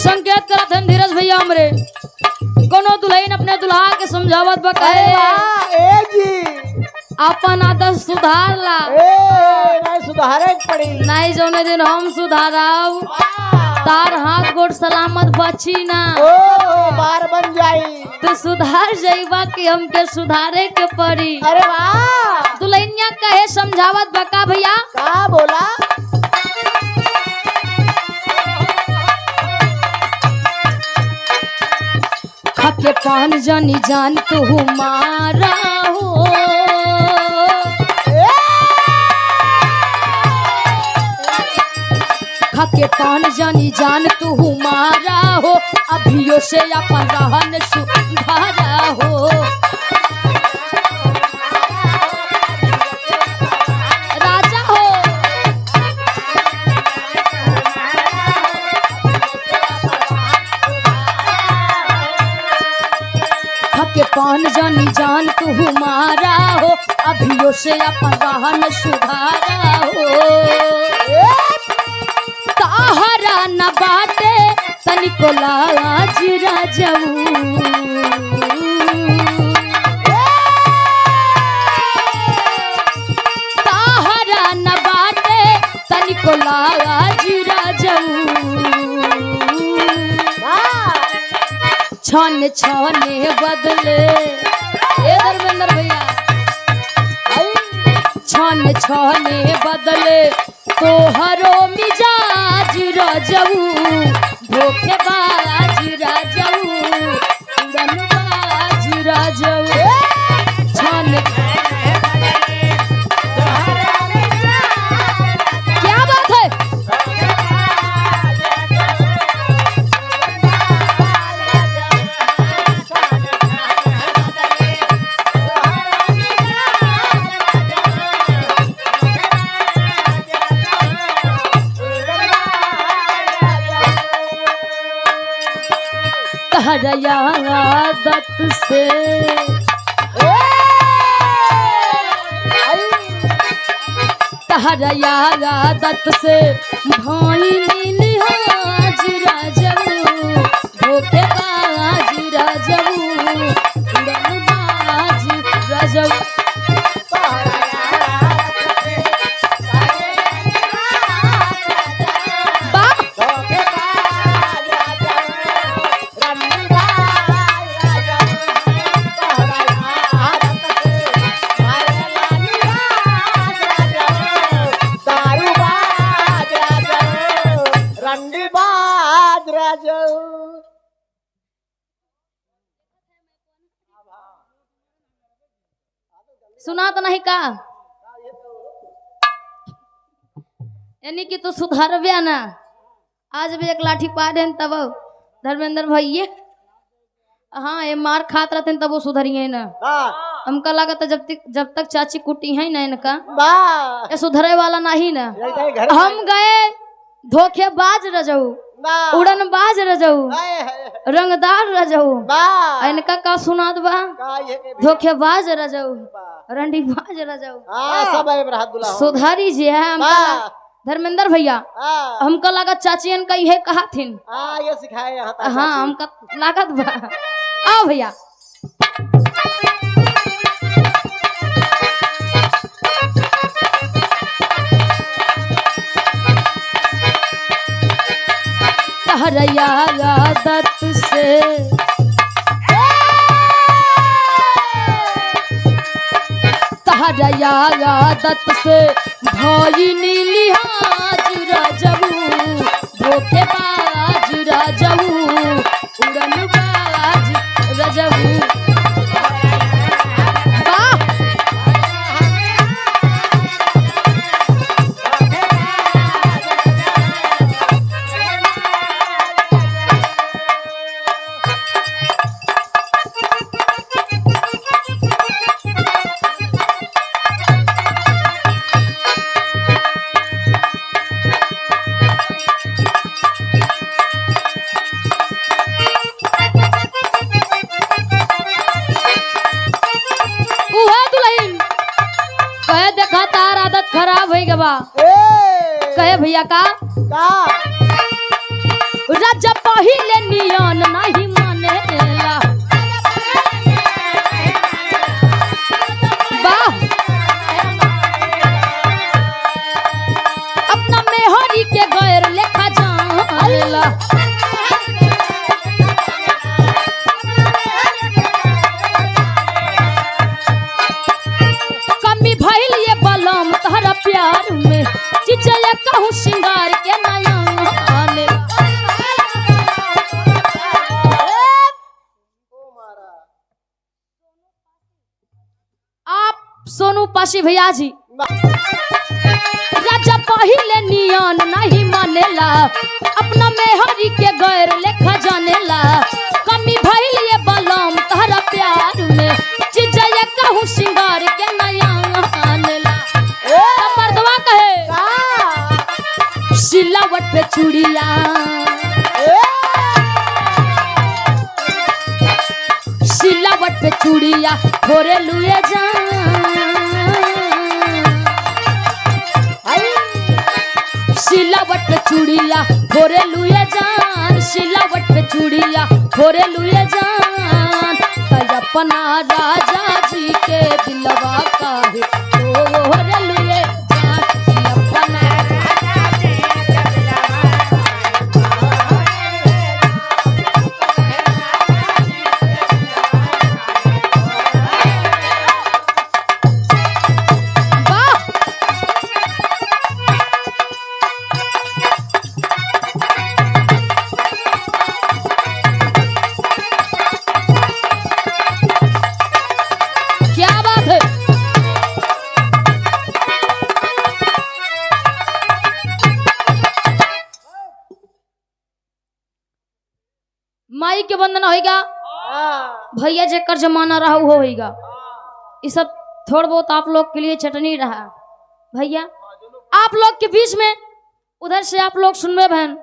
संकेत करत हैं धीरज भैया हमरे कोनो दुल्हन अपने दुल्हा के समझावत बा कहे ए जी अपन आदत सुधार ला नहीं सुधारे पड़ी नहीं जौने दिन हम सुधाराव तार हाथ गोड़ सलामत बची ना ओ बार बन जाई तो सुधार जाइबा कि हमके सुधारे के पड़ी। अरे वाह दुल्हनिया कहे समझावत बका भैया का बोला खके पान जानी जान तू हमारा हो खके पान जानी जान तू हमारा हो अभियो से अपन रहन सुधारा हो राजा हो खके पान जानी जान तू हमारा हो अभियो से अपन रहन सुधारा हो ताहरा न बाटे तनिको लाज राजऊ ताहरा न बाटे तनिको लाज राजऊ छन छने बदले ए धर्मेंद्र भैया छन छने बदले तोहरो मिजाज राजऊ धोखेबाज राजऊ उड़नबाज राजऊ छन क्या बात है तहरया आदत से तहरया आदत से भाई लिहाज राजऊ धोखेबाज राजऊ उड़नबाज राजऊ सुना तो नहीं का यानी कि तू सुधार बिया ना आज भी एक लाठी पा दे तब धर्मेंद्र भैया हाँ ये मार खात रहते तब वो सुधरिए ना हमका लगा था जब तक चाची कुटी है ना इनका ये सुधरे वाला नहीं ना हम गए धोखेबाज रजऊ उड़नबाज रजऊ रंगदार रजऊ इनका का सुनात बा धोखेबाज रजऊ रंडीबाज रजऊ सुधारी जी है धर्मेंद्र भैया हमका लगा चाचियन का यह कहा थिन ये सिखाए हाँ हमका लागत बा आओ भैया तहरया आदत से तहरया आदत से भाई लिहाज राजऊ धोखेबाज राजऊ उड़नबाज राजऊ खराब हो गवा कहे भैया का राजा पहिले नियन नहीं मानेला वाह अपना मेहरी के गैर लेखा जानेला कमी भइल ये बलम तहरा प्यार में चिचया कहूँ श्रृंगार के नया आनेला आप सोनू पाशी भैया जी राजा पहिले नियन नहीं मानेला अपना मेहरी के गैर लेखा जानेला कमी भइल ये बलम तहरा प्यार में चिजया कहूँ श्रृंगार के नया आनेला मर्दवा कहे सिलावट पे चूड़िया सिलावट पे चूड़िया थोड़े लुए जान सिलावट पे चूड़िया थोड़े लुए जान सिलावट पे चूड़िया थोड़े लुए जान तय अपना राजा जी के दिलवा का है थोड़े लुए जान अपना राजा जी के दिलवा माई के वंदना होगा भैया जेकर जमाना रहा वो होगा ये सब थोड़ा बहुत आप लोग के लिए चटनी रहा भैया आप लोग के बीच में उधर से आप लोग सुन रहे बहन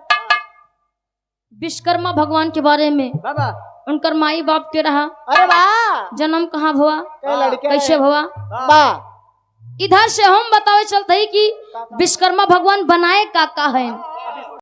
विश्वकर्मा भगवान के बारे में बाबा उनकर माई बाप के रहा अरे वाह जन्म कहाँ हुआ लड़के कैसे हुआ वाह इधर से हम बतावे चलते ही कि विश्वकर्मा भगवान बनाए का है